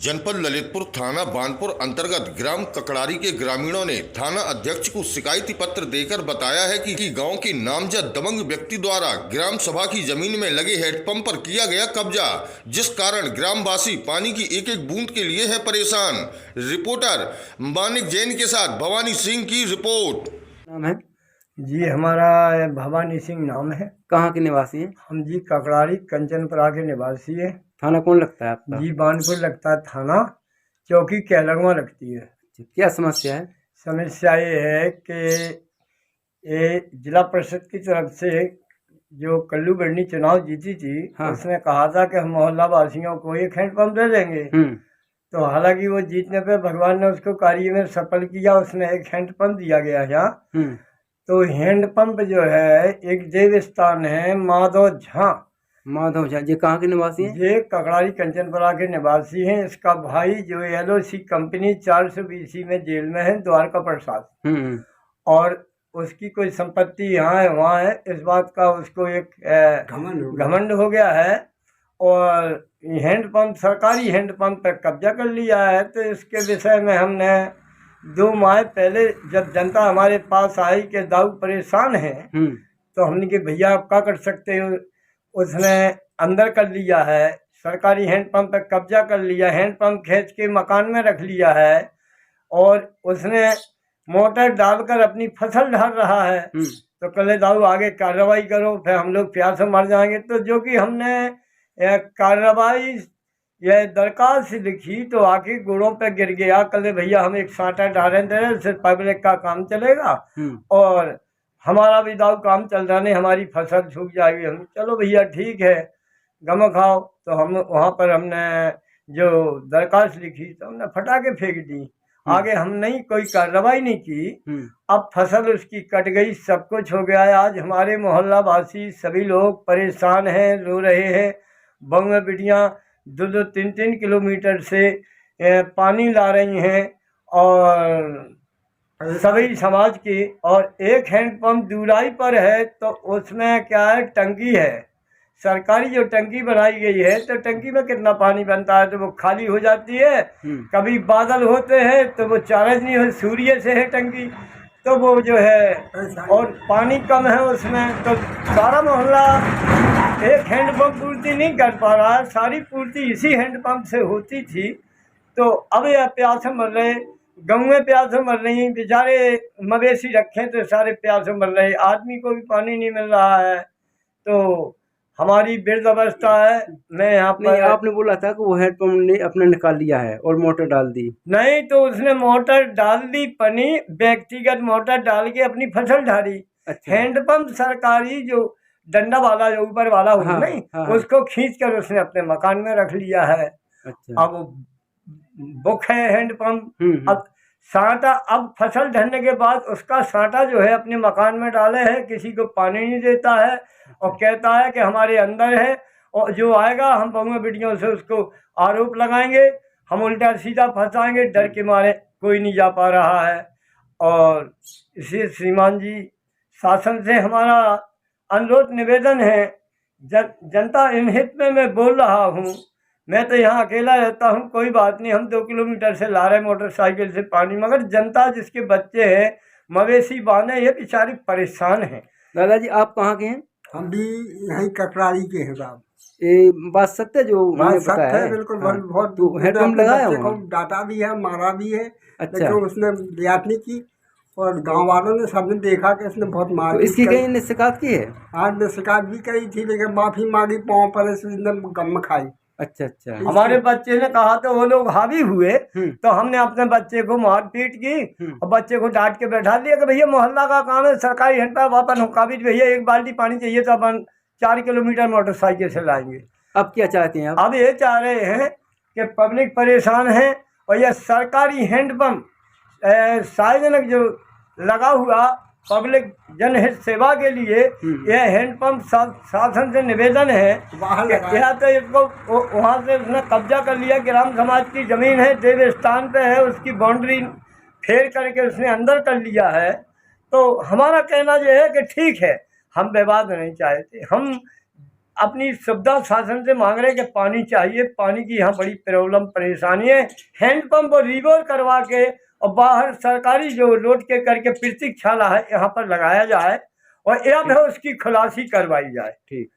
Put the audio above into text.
जनपद ललितपुर थाना बानपुर अंतर्गत ग्राम ककड़ारी के ग्रामीणों ने थाना अध्यक्ष को शिकायती पत्र देकर बताया है कि गांव के नामजद दबंग व्यक्ति द्वारा ग्राम सभा की जमीन में लगे हेडपंप पर किया गया कब्जा, जिस कारण ग्रामवासी पानी की एक एक बूंद के लिए है परेशान। रिपोर्टर मानिक जैन के साथ भवानी सिंह की रिपोर्ट। नाम है जी, हमारा भवानी सिंह नाम है। कहाँ के निवासी हैं? हम जी ककड़ारी कंचनपुरा के निवासी है। थाना कौन लगता है आपका? जी बानपुर लगता है थाना, चौकी कैलगवा लगती है। क्या समस्या है? समस्या ये है कि ये जिला परिषद की तरफ से जो कल्लू बर्नी चुनाव जीती थी, हाँ। उसने कहा था कि हम मोहल्ला वासियों को एक हैंडपम्प दे देंगे। तो हालांकि वो जीतने पे भगवान ने उसको कार्य में सफल किया, उसने एक हैंडपम्प दिया गया यहाँ। तो हैंडपंप जो है एक देव स्थान है माधव झा। ये कहाँ के निवासी हैं? ये ककड़ारी कंचनपुरा के निवासी हैं। इसका भाई जो LOC कंपनी 420 में जेल में है, द्वारका प्रसाद, और उसकी कोई संपत्ति यहाँ है वहाँ है। इस बात का उसको एक घमंड हो गया है और हैंडपंप सरकारी हैंडपंप पर कब्जा कर लिया है। तो इसके विषय में हमने 2 माह पहले जब जनता हमारे पास आई कि दाऊ परेशान है, तो हमने कि भैया आप क्या कर सकते हो। उसने अंदर कर लिया है, सरकारी हैंडपंप पर कब्जा कर लिया, हैंडपंप खींच के मकान में रख लिया है और उसने मोटर डालकर अपनी फसल ढाल रहा है। तो कल दाऊ आगे कार्रवाई करो, फिर हम लोग प्यास से मर जाएंगे। तो जो कि हमने कार्रवाई यह दरखास्त लिखी तो आके गुड़ों पे गिर गया। कल भैया हम एक साटा डालें दे रहे, सिर्फ पब्लिक का काम चलेगा और हमारा भी दाऊ काम चल रहा नहीं, हमारी फसल सूख जाएगी। हम चलो भैया ठीक है, गम खाओ। तो हम वहाँ पर हमने जो दरखास्त लिखी तो हमने फटा के फेंक दी। आगे हम नहीं कोई कार्रवाई नहीं की। अब फसल उसकी कट गई, सब कुछ हो गया है। आज हमारे मोहल्ला वासी सभी लोग परेशान हैं, रो रहे हैं। बंग बिटियाँ 2-2, 3-3 किलोमीटर से पानी ला रही हैं और सभी समाज की, और एक हैंडपंप दूराई पर है। तो उसमें क्या है, टंकी है सरकारी, जो टंकी बनाई गई है। तो टंकी में कितना पानी बनता है, तो वो खाली हो जाती है। कभी बादल होते हैं तो वो चार्ज नहीं हो, सूर्य से है टंकी, तो वो जो है और पानी कम है उसमें। तो सारा मोहल्ला एक हैंडपंप पूर्ति नहीं कर पा रहा है, सारी पूर्ति इसी हैंडपंप से होती थी। तो अब ये प्यास मर रहे, गाँव में प्यास मर रही, बेचारे मवेशी रखे तो सारे प्यास मर रहे, आदमी को भी पानी नहीं मिल रहा है। तो हमारी वृद्ध अवस्था है। मैं यहाँ पर आपने बोला था कि वो हैंडपंप ने अपने निकाल लिया है और मोटर डाल दी। नहीं, तो उसने मोटर डाल दी, पनी व्यक्तिगत मोटर डाल के अपनी फसल ढाली। अच्छा। हैंडपंप सरकारी जो डंडा वाला जो ऊपर वाला होता नहीं, उसको खींच कर उसने अपने मकान में रख लिया है। अच्छा। अब बुक है हैंडपंप। अब साटा, अब फसल ढलने के बाद उसका साटा जो है अपने मकान में डाले है, किसी को पानी नहीं देता है और कहता है कि हमारे अंदर है और जो आएगा हम बहुओं बेटियों से उसको आरोप लगाएंगे, हम उल्टा सीधा फंसाएंगे। डर के मारे कोई नहीं जा पा रहा है। और इसी श्रीमान जी शासन से हमारा अनुरोध निवेदन है, जनता इन हित में मैं बोल रहा हूँ। मैं तो यहाँ अकेला रहता हूँ, कोई बात नहीं, हम 2 किलोमीटर से ला रहे मोटरसाइकिल से पानी, मगर जनता जिसके बच्चे हैं, मवेशी बांधे, ये बेचारी परेशान है। दादाजी आप कहाँ के हैं? हम भी यहीं ककड़ारी के हैं साहब। ये बात सत्य जो बात मैंने सत्य बताया है, है? बिल्कुल। हाँ। बहुत तो हैंडपंप लगाया हुआ? डांटा भी है, मारा भी है। अच्छा। लेकिन उसने रियायत नहीं की और गांव वालों ने सबने देखा कि इसने बहुत मार। तो इसकी कहीं ने शिकायत की है? आज ने शिकायत भी करी थी, लेकिन माफी मांगी, पाँव पर इसने गम खाई। अच्छा अच्छा। हमारे बच्चे ने कहा तो वो लोग हावी हुए, तो हमने अपने बच्चे को मार पीट की और बच्चे को डांट के बैठा दिया कि भैया मोहल्ला का काम है, सरकारी हैंडपंप अपन काबिज, भैया 1 बाल्टी पानी चाहिए तो अपन 4 किलोमीटर मोटरसाइकिल से लाएंगे। अब क्या चाहते हैं आप? अब ये चाह रहे हैं कि पब्लिक परेशान है और यह सरकारी हैंडपंप सार्वजनिक जो लगा हुआ पब्लिक जनहित सेवा के लिए यह हैंडपंप शासन से निवेदन है या तो इसको वहाँ से उसने कब्जा कर लिया। ग्राम समाज की जमीन है, देव स्थान पे है, उसकी बाउंड्री फेर करके उसने अंदर कर लिया है। तो हमारा कहना यह है कि ठीक है, हम विवाद नहीं चाहते, हम अपनी सुविधा शासन से मांग रहे हैं कि पानी चाहिए, पानी की यहाँ बड़ी प्रॉब्लम परेशानी है। हैंडपंप और रिवर करवा के और बाहर सरकारी जो लोड के करके प्रतीक्षाला है यहाँ पर लगाया जाए और या फिर उसकी खुलासी करवाई जाए। ठीक।